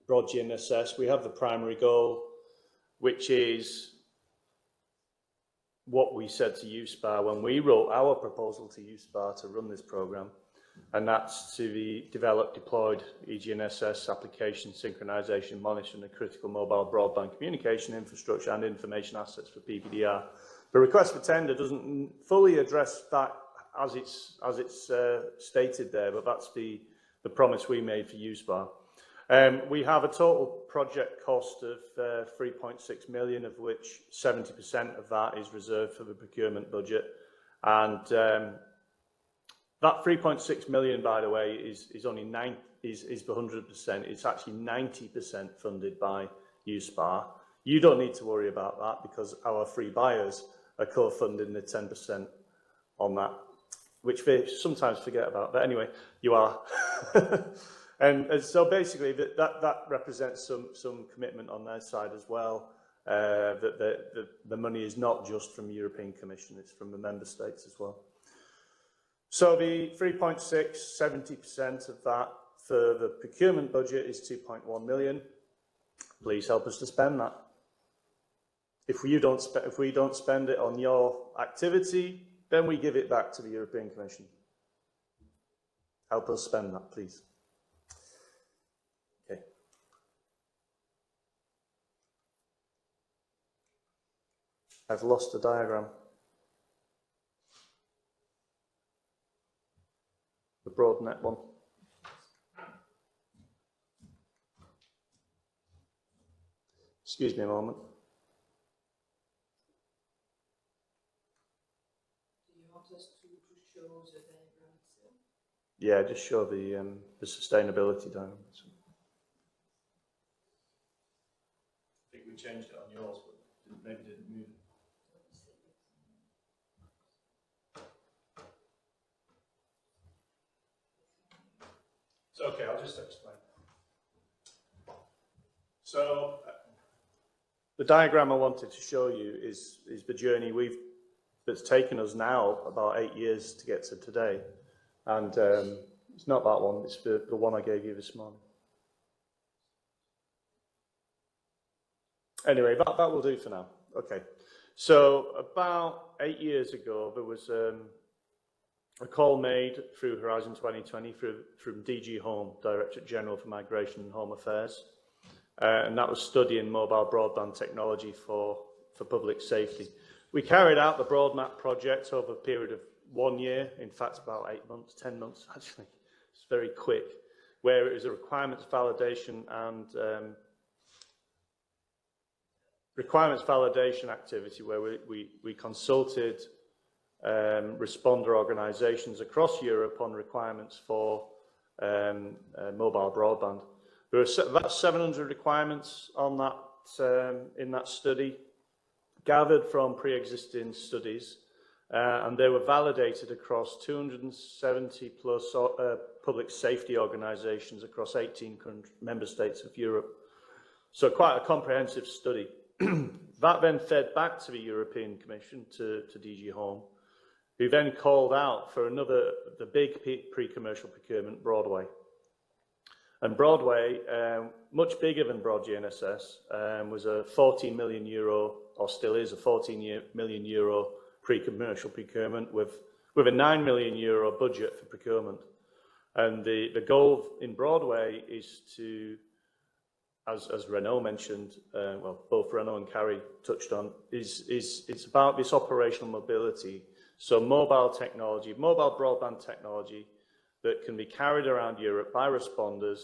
BroadGNSS, we have the primary goal, which is what we said to USPAR when we wrote our proposal to USPAR to run this program, and that's to be developed, deployed EGNSS application synchronization, monitoring of critical mobile broadband communication infrastructure and information assets for PBDR. The request for tender doesn't fully address that as it's stated there, but that's the promise we made for USPAR. We have a total project cost of 3.6 million, of which 70% of that is reserved for the procurement budget. And that 3.6 million, by the way, is only 100%. It's actually 90% funded by USPAR. You don't need to worry about that because our free buyers are co-funding the 10% on that, which they sometimes forget about. But anyway, you are. And so basically that represents some commitment on their side as well, that the money is not just from the European Commission, it's from the member states as well. So the 3.6, 70% of that for the procurement budget is 2.1 million. Please help us to spend that. If we don't spend it on your activity, then we give it back to the European Commission. Help us spend that, please. Okay. I've lost the diagram. The BroadNet one. Excuse me a moment. Do you want us to show the diagram itself? Yeah, just show the sustainability diagram. I think we changed it on yours, but maybe didn't move it. It's okay, I'll just explain. So the diagram I wanted to show you is the journey that's taken us now about 8 years to get to today. And it's not that one, it's the one I gave you this morning. Anyway, that will do for now. Okay. So about 8 years ago, there was a call made through Horizon 2020 from DG Home, Directorate General for Migration and Home Affairs. And that was studying mobile broadband technology for public safety. We carried out the BroadMap project over a period of 1 year, in fact about 8 months, 10 months actually. It's very quick, where it was a requirements validation and requirements validation activity where we consulted responder organisations across Europe on requirements for mobile broadband. There were about 700 requirements on that in that study, gathered from pre-existing studies, and they were validated across 270 plus public safety organisations across 18 member states of Europe. So quite a comprehensive study. That then fed back to the European Commission, to DG Home, who then called out for the big pre-commercial procurement, Broadway. And Broadway, much bigger than BroadGNSS, was a 14 million euro, or still is a 14 million euro pre-commercial procurement with a 9 million euro budget for procurement. And the goal in Broadway is to, as Renaud mentioned, well, both Renaud and Carrie touched on, it's about this operational mobility. So mobile technology, mobile broadband technology that can be carried around Europe by responders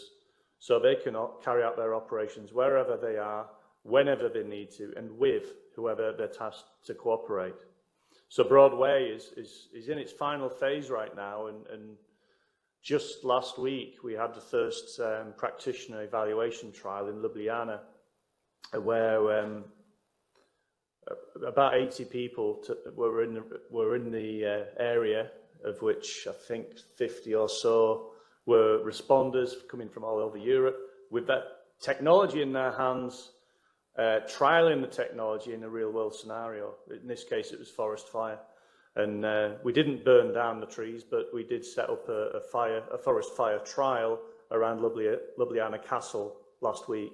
so they can carry out their operations wherever they are, whenever they need to, and with whoever they're tasked to cooperate. So Broadway is in its final phase right now, and just last week we had the first practitioner evaluation trial in Ljubljana, where about 80 people were in the area, of which I think 50 or so were responders coming from all over Europe, with that technology in their hands, trialing the technology in a real-world scenario. In this case, it was forest fire. And we didn't burn down the trees, but we did set up a forest fire trial around Ljubljana Castle last week.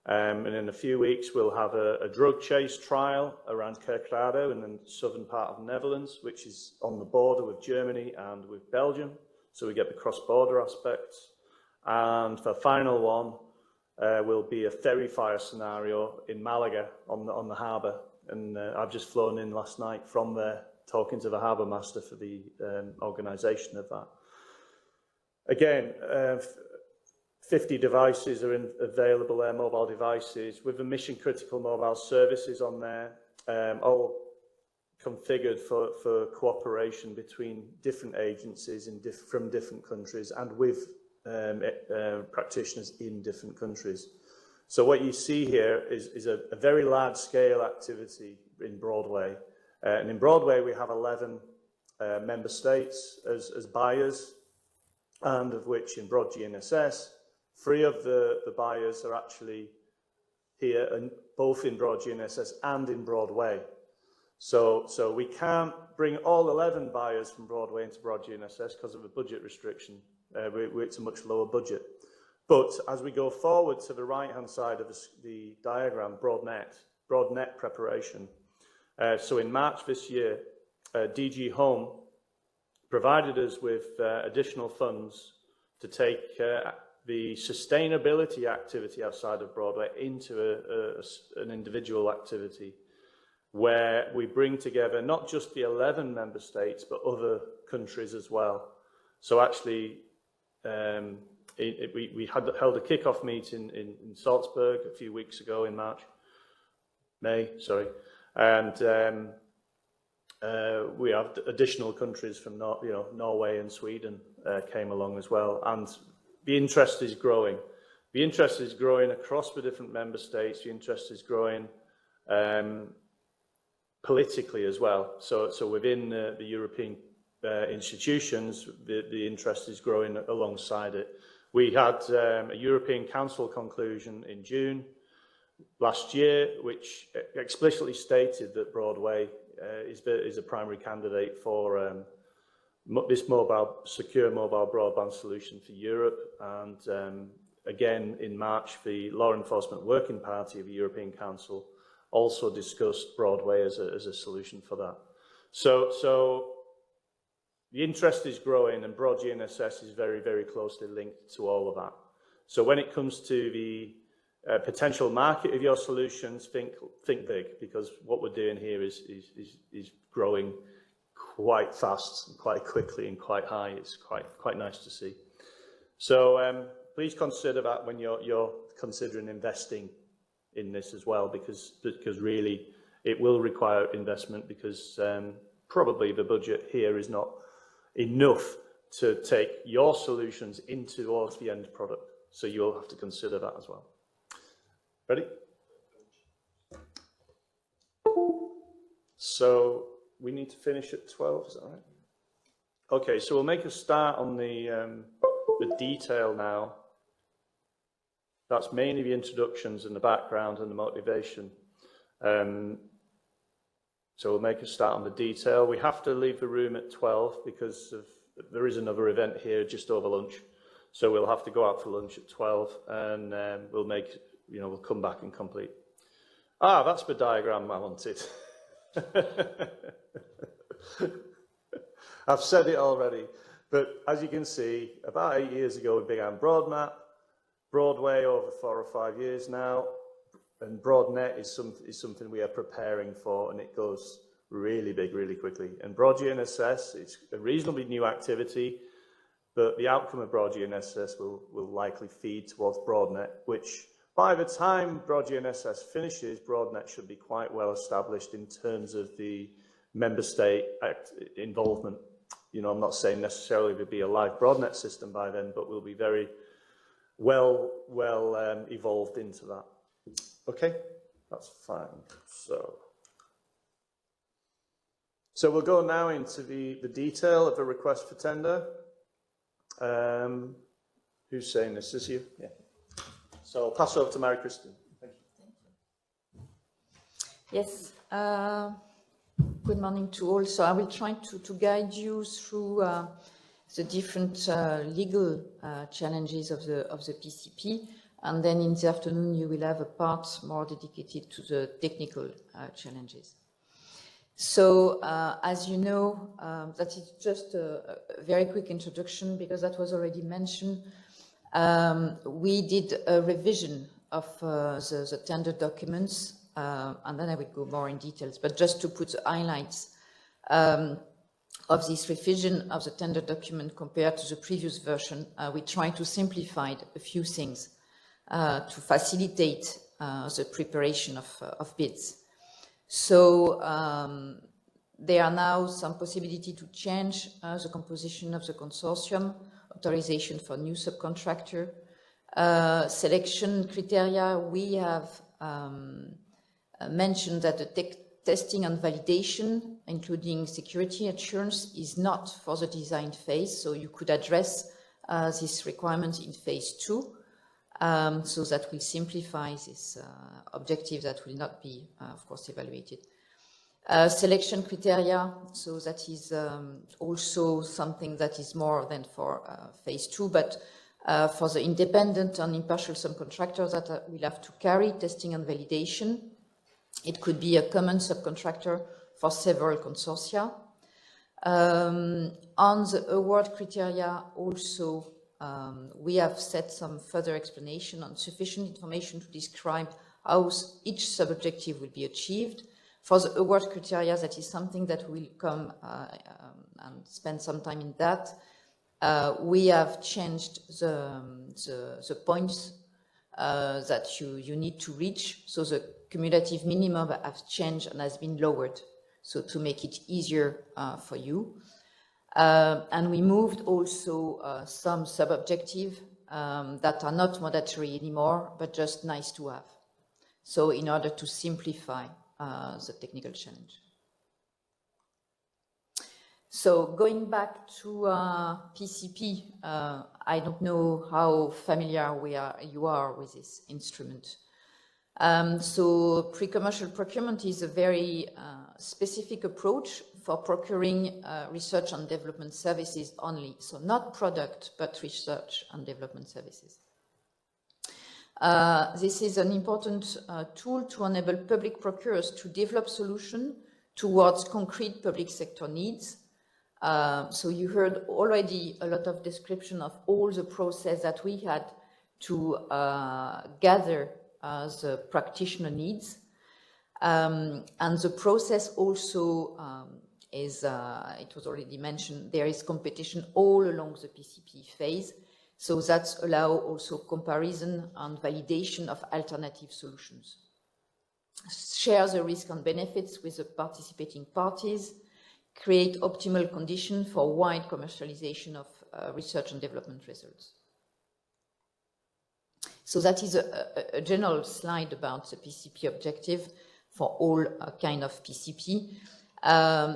And in a few weeks, we'll have a drug chase trial around Kerkrade in the southern part of the Netherlands, which is on the border with Germany and with Belgium. So we get the cross-border aspects. And the final one will be a ferry fire scenario in Malaga on the harbour. And I've just flown in last night from there, talking to the harbour master for the organisation of that. Again, 50 devices are available there, mobile devices, with the mission-critical mobile services on there, all configured for cooperation between different agencies from different countries and with practitioners in different countries. So what you see here is a very large-scale activity in Broadway. And in Broadway, we have 11 member states as buyers, and of which in BroadGNSS, 3 of the buyers are actually here, and both in BroadGNSS and in Broadway. So we can't bring all 11 buyers from Broadway into BroadGNSS because of a budget restriction. It's a much lower budget. But as we go forward to the right-hand side of the diagram, BroadNet preparation. So in March this year, DG Home provided us with additional funds to take the sustainability activity outside of Broadway into an individual activity where we bring together not just the 11 member states, but other countries as well. So actually, we held a kick-off meeting in Salzburg a few weeks ago in May, and we have additional countries from Norway and Sweden came along as well, and the interest is growing. The interest is growing across the different member states. The interest is growing politically as well. So within the European institutions, the interest is growing alongside it. We had a European Council conclusion in June last year, which explicitly stated that Broadway is a primary candidate for this secure mobile broadband solution for Europe. And again, in March, the Law Enforcement Working Party of the European Council also discussed Broadway as a solution for that. So the interest is growing, and BroadGNSS is very, very closely linked to all of that. So when it comes to the potential market of your solutions, think big, because what we're doing here is growing quite fast, and quite quickly, and quite high. It's quite nice to see. So please consider that when you're considering investing in this as well, because really it will require investment, because probably the budget here is not enough to take your solutions into towards the end product. So you'll have to consider that as well. Ready? So we need to finish at 12, is that right? Okay, so we'll make a start on the detail now. That's mainly the introductions and the background and the motivation. So we'll make a start on the detail. We have to leave the room at 12 because there is another event here just over lunch. So we'll have to go out for lunch at 12, and we'll come back and complete. Ah, that's the diagram I wanted. I've said it already, but as you can see, about 8 years ago we began Broadway over 4 or 5 years now, and BroadNet is something we are preparing for, and it goes really big, really quickly. And BroadGNSS, it's a reasonably new activity, but the outcome of BroadGNSS will likely feed towards BroadNet, which by the time BroadGNSS finishes, BroadNet should be quite well established in terms of the member state involvement. I'm not saying necessarily there'll be a live BroadNet system by then, but we'll be very well evolved into that. Okay, that's fine. So we'll go now into the detail of the request for tender. Who's saying this? Is you? Yeah. So I'll pass over to Mary Christine. Thank you. Yes. Good morning to all. So I will try to guide you through the different legal challenges of the PCP. And then in the afternoon, you will have a part more dedicated to the technical challenges. So, as you know, that is just a very quick introduction because that was already mentioned. We did a revision of the tender documents, and then I will go more in details, but just to put the highlights of this revision of the tender document compared to the previous version, we try to simplify a few things to facilitate the preparation of bids. So there are now some possibility to change the composition of the consortium, authorization for new subcontractor, selection criteria. We have mentioned that the testing and validation, including security assurance, is not for the design phase, so you could address this requirement in phase 2. So that will simplify this objective that will not be, of course, evaluated. Selection criteria, so that is also something that is more than for phase 2, but for the independent and impartial subcontractors that will have to carry testing and validation. It could be a common subcontractor for several consortia. On the award criteria also, we have set some further explanation on sufficient information to describe how each sub-objective will be achieved. For the award criteria, that is something that will come and spend some time in that. We have changed the points that you need to reach. So the cumulative minimum has changed and has been lowered, so to make it easier for you. And we moved also some sub-objectives that are not mandatory anymore, but just nice to have. So in order to simplify the technical challenge. So going back to PCP, I don't know how familiar you are with this instrument. So pre-commercial procurement is a very specific approach for procuring research and development services only. So not product, but research and development services. This is an important tool to enable public procurers to develop solutions towards concrete public sector needs. So you heard already a lot of description of all the process that we had to gather the practitioner needs. And the process also is, it was already mentioned, there is competition all along the PCP phase. So that's allow also comparison and validation of alternative solutions. Share the risk and benefits with the participating parties, create optimal conditions for wide commercialization of research and development results. So that is a general slide about the PCP objective for all kind of PCP.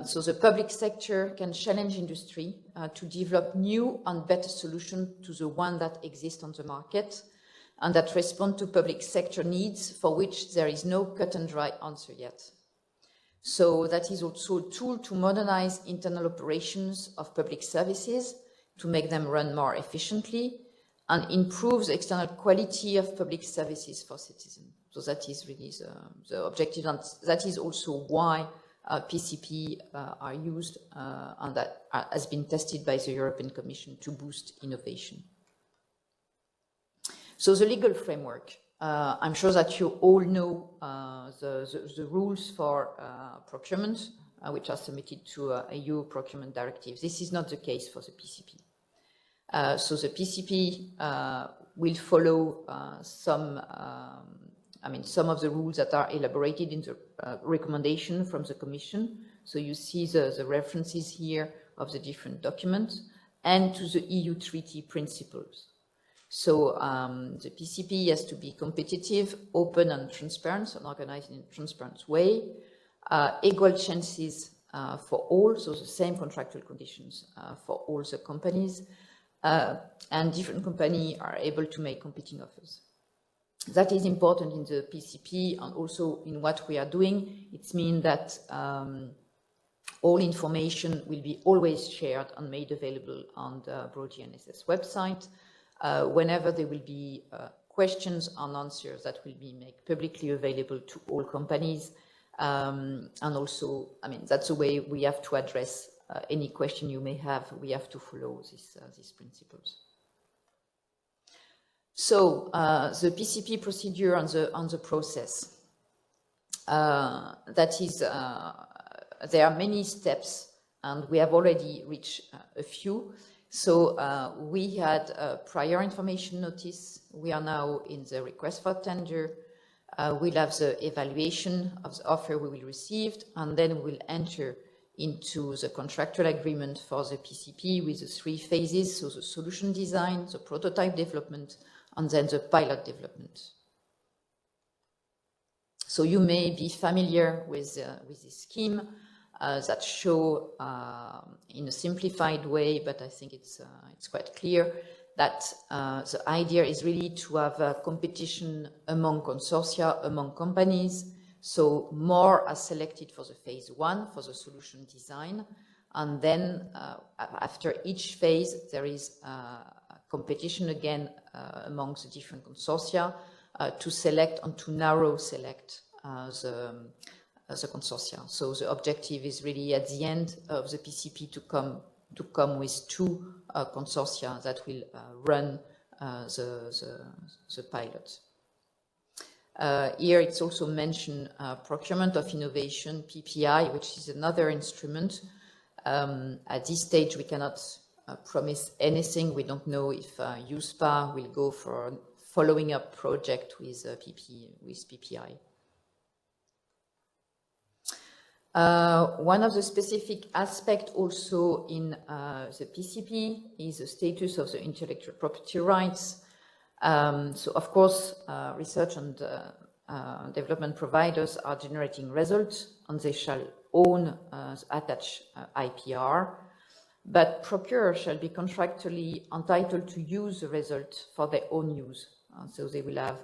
So the public sector can challenge industry to develop new and better solutions to the one that exists on the market and that respond to public sector needs for which there is no cut and dry answer yet. So that is also a tool to modernize internal operations of public services, to make them run more efficiently and improve the external quality of public services for citizens. So that is really the objective, and that is also why PCP are used and that has been tested by the European Commission to boost innovation. So the legal framework, I'm sure that you all know the rules for procurement, which are submitted to EU procurement directives. This is not the case for the PCP. So the PCP will follow some of the rules that are elaborated in the recommendation from the Commission. So you see the references here of the different documents and to the EU treaty principles. So the PCP has to be competitive, open and transparent, and organized in a transparent way, equal chances for all, so the same contractual conditions for all the companies, and different companies are able to make competing offers. That is important in the PCP and also in what we are doing. It means that all information will be always shared and made available on the BroadGNSS website. Whenever there will be questions and answers that will be made publicly available to all companies. And also, I mean, that's the way we have to address any question you may have. We have to follow these principles. So the PCP procedure and the process. That is, there are many steps, and we have already reached a few. So we had a prior information notice. We are now in the request for tender. We'll have the evaluation of the offer we will receive, and then we'll enter into the contractual agreement for the PCP with the 3 phases, so the solution design, the prototype development, and then the pilot development. So you may be familiar with this scheme that show in a simplified way, but I think it's quite clear that the idea is really to have a competition among consortia, among companies. So more are selected for the phase 1, for the solution design. And then after each phase, there is competition again among the different consortia to select and to narrow select the consortia. So the objective is really at the end of the PCP to come with 2 consortia that will run the pilot. Here it's also mentioned procurement of innovation, PPI, which is another instrument. At this stage, we cannot promise anything. We don't know if USPA will go for a following up project with PPI. One of the specific aspects also in the PCP is the status of the intellectual property rights. So of course, research and development providers are generating results, and they shall own attached IPR, but procurers shall be contractually entitled to use the result for their own use. So they will have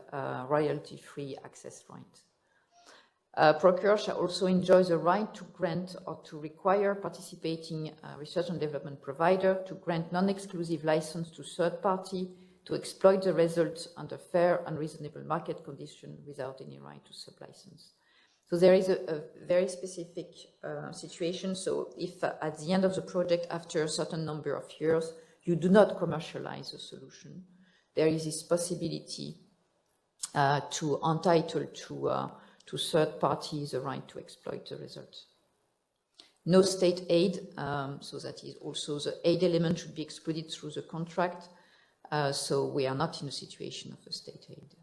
royalty-free access right. Procurers shall also enjoy the right to grant or to require participating research and development provider to grant non-exclusive license to third party to exploit the results under fair and reasonable market conditions without any right to sublicense. So there is a very specific situation. So if at the end of the project, after a certain number of years, you do not commercialize the solution, there is this possibility to entitle to third parties the right to exploit the results. No state aid, so that is also the aid element should be excluded through the contract. So we are not in a situation of a state aid.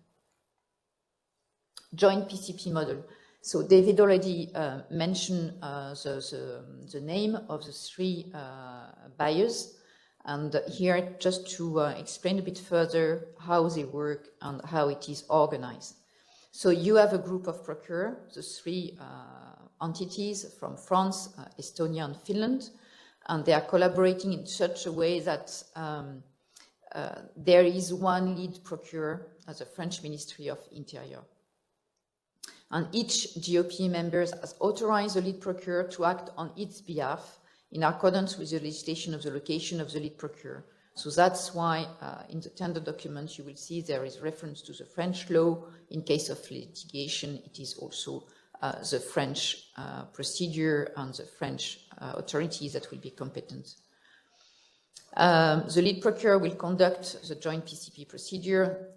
Joint PCP model. So David already mentioned the name of the 3 buyers. And here, just to explain a bit further how they work and how it is organized. So you have a group of procurers, the 3 entities from France, Estonia, and Finland, and they are collaborating in such a way that there is one lead procurer as the French Ministry of Interior. And each GOP member has authorized the lead procurer to act on its behalf in accordance with the legislation of the location of the lead procurer. So that's why in the tender document you will see there is reference to the French law. In case of litigation, it is also the French procedure and the French authorities that will be competent. The lead procurer will conduct the joint PCP procedure.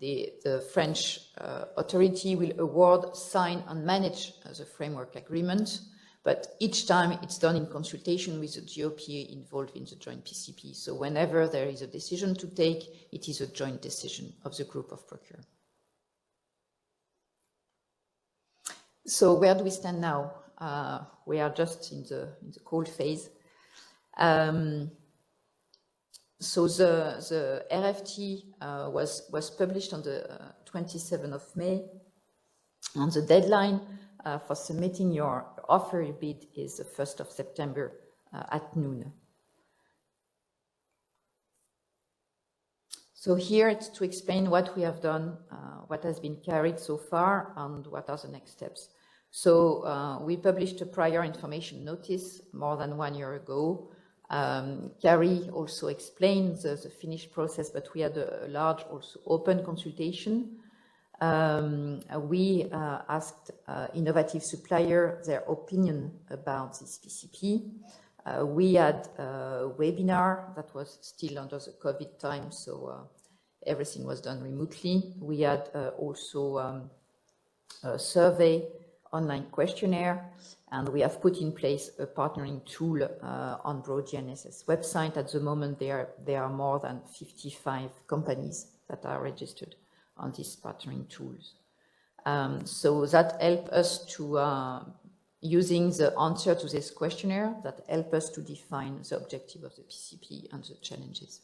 The French authority will award, sign, and manage the framework agreement. But each time it's done in consultation with the GOP involved in the joint PCP. So whenever there is a decision to take, it is a joint decision of the group of procurers. So where do we stand now? We are just in the cold phase. So the RFT was published on the 27th of May, and the deadline for submitting your offer bid is the 1st of September at noon. So here it's to explain what we have done, what has been carried so far, and what are the next steps. So we published a prior information notice more than 1 year ago. Carrie also explained the Finnish process, but we had a large also open consultation. We asked innovative supplier their opinion about this PCP. We had a webinar that was still under the COVID time, so everything was done remotely. We had also a survey, online questionnaire, and we have put in place a partnering tool on BroadGNSS website. At the moment, there are more than 55 companies that are registered on these partnering tools. So that helped us to, using the answer to this questionnaire, that helped us to define the objective of the PCP and the challenges.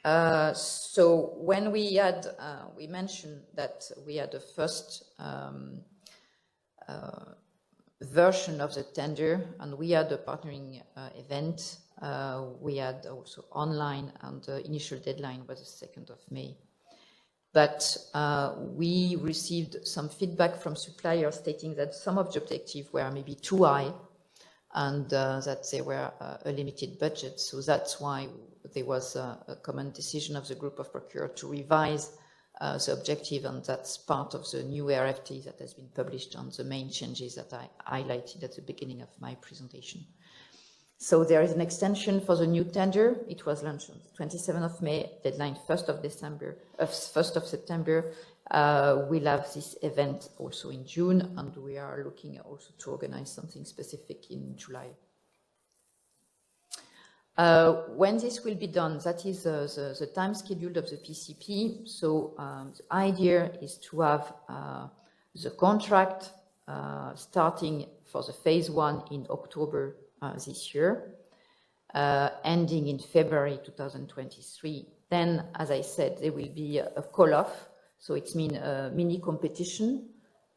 So when we had, we mentioned that we had the first version of the tender, and we had a partnering event. We had also online, and the initial deadline was the 2nd of May. But we received some feedback from suppliers stating that some of the objectives were maybe too high, and that they were a limited budget. So that's why there was a common decision of the group of procurers to revise the objective, and that's part of the new RFT that has been published on the main changes that I highlighted at the beginning of my presentation. So there is an extension for the new tender. It was launched on the 27th of May, deadline 1st of September. We'll have this event also in June, and we are looking also to organize something specific in July. When this will be done, that is the time schedule of the PCP. So the idea is to have the contract starting for the phase 1 in October this year, ending in February 2023. Then, as I said, there will be a call-off. So it's mean a mini competition,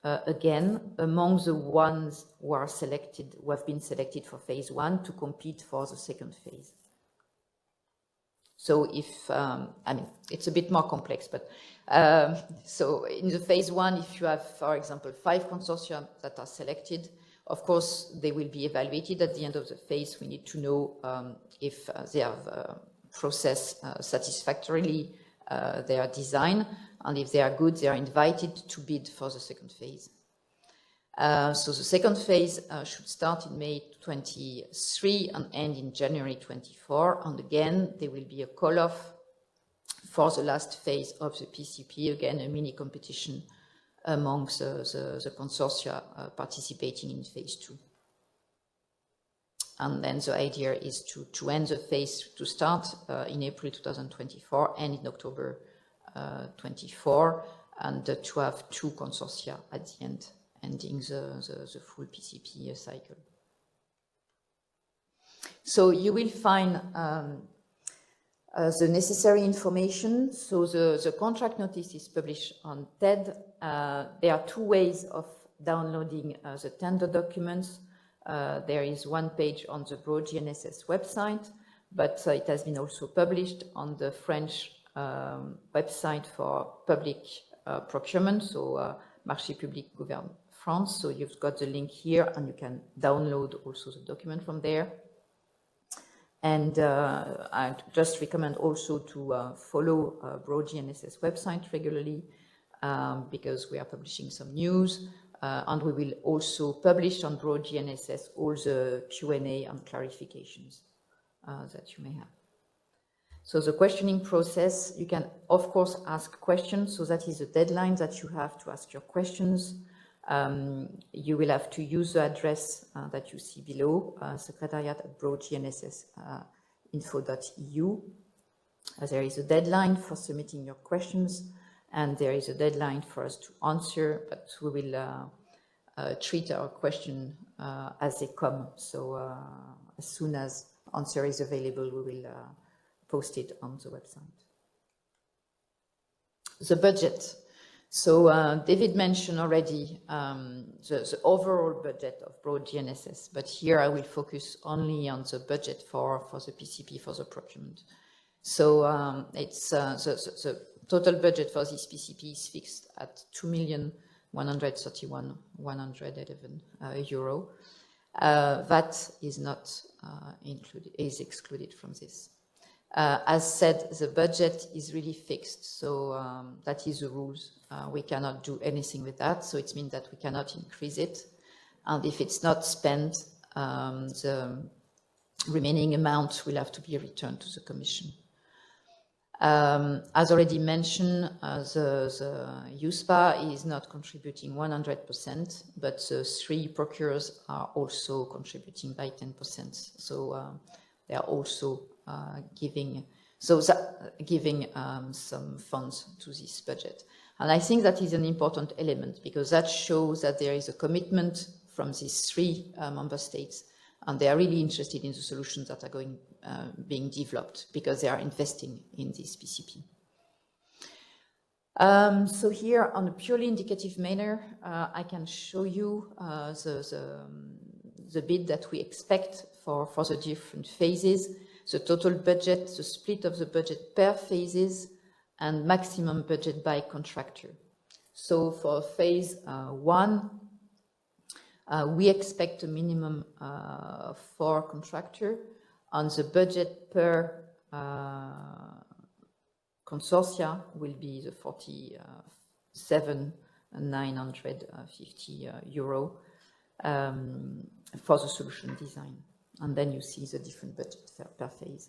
again, among the ones who are selected, who have been selected for phase 1 to compete for the second phase. So if, I mean, it's a bit more complex, but so in the phase 1, if you have, for example, 5 consortia that are selected, of course, they will be evaluated at the end of the phase. We need to know if they have processed satisfactorily their design, and if they are good, they are invited to bid for the second phase. So the second phase should start in May 23 and end in January 24. And again, there will be a call-off for the last phase of the PCP, again, a mini competition amongst the consortia participating in phase 2. And then the idea is to end the phase, to start in April 2024 and in October 24, and to have 2 consortia at the end, ending the full PCP cycle. So you will find the necessary information. So the contract notice is published on TED. There are 2 ways of downloading the tender documents. There is one page on the BroadGNSS website, but it has been also published on the French website for public procurement, so Marché Public Gouverne France. So you've got the link here, and you can download also the document from there. And I just recommend also to follow BroadGNSS website regularly, because we are publishing some news, and we will also publish on BroadGNSS all the Q&A and clarifications that you may have. So the questioning process, you can of course ask questions, so that is the deadline that you have to ask your questions. You will have to use the address that you see below, secretariat@broadgnss.info.eu. There is a deadline for submitting your questions, and there is a deadline for us to answer, but we will treat our question as they come. So as soon as answer is available, we will post it on the website. The budget. So David mentioned already the overall budget of BroadGNSS, but here I will focus only on the budget for the PCP, for the procurement. So it's the total budget for this PCP is fixed at €2,131,111. That is not included, is excluded from this. As said, the budget is really fixed, so that is the rules. We cannot do anything with that, so it means that we cannot increase it. And if it's not spent, the remaining amount will have to be returned to the Commission. As already mentioned, the USPA is not contributing 100%, but the 3 procurers are also contributing by 10%. So they are also giving some funds to this budget. And I think that is an important element because that shows that there is a commitment from these 3 member states, and they are really interested in the solutions that are being developed because they are investing in this PCP. So here, on a purely indicative manner, I can show you the bid that we expect for the different phases, the total budget, the split of the budget per phases, and maximum budget by contractor. So for phase 1, we expect a minimum 4 contractor, and the budget per consortia will be the 47,950 euro for the solution design. And then you see the different budget per phase.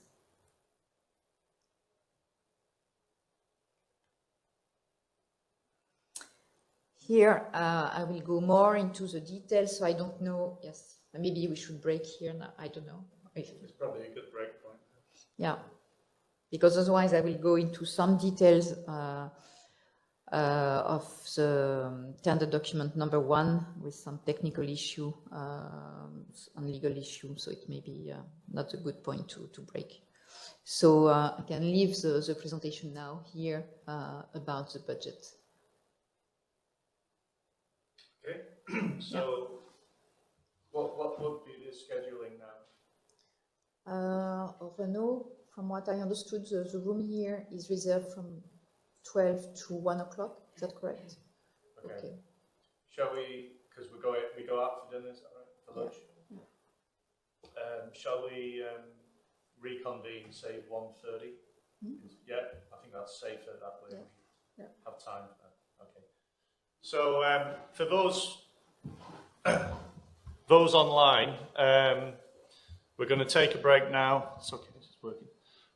Here, I will go more into the details, so I don't know, yes, maybe we should break here now, I don't know. It's probably a good break point. Yeah, because otherwise I will go into some details of the tender document number 1 with some technical issue and legal issue, so it may be not a good point to break. So I can leave the presentation now here about the budget. Okay, so yeah. What would be the scheduling now? Renaud, from what I understood, the room here is reserved from 12 to 1 o'clock. Is that correct? Okay. Shall we? Because we go out for dinner. Is that right? For lunch. Yeah. Shall we reconvene? Say 1:30. Yeah, I think that's safer that way. Yeah. Have time. Okay. So for those online, we're going to take a break now. It's okay, it's working.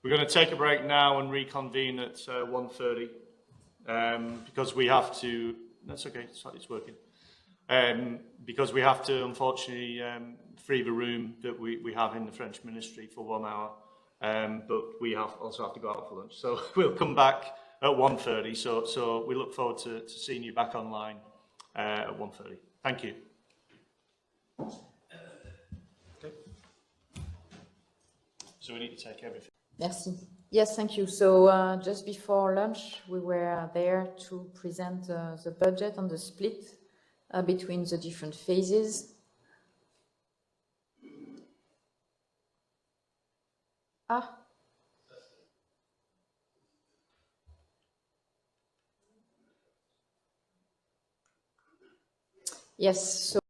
We're going to take a break now and reconvene at 1:30 because we have to. That's okay. It's working. Because we have to, unfortunately, free the room that we have in the French Ministry for 1 hour, but we also have to go out for lunch. So we'll come back at 1:30. So we look forward to seeing you back online at 1:30. Thank you. Okay. So we need to take everything. Merci. Yes, thank you. So just before lunch, we were there to present the budget and the split between the different phases. Yes. So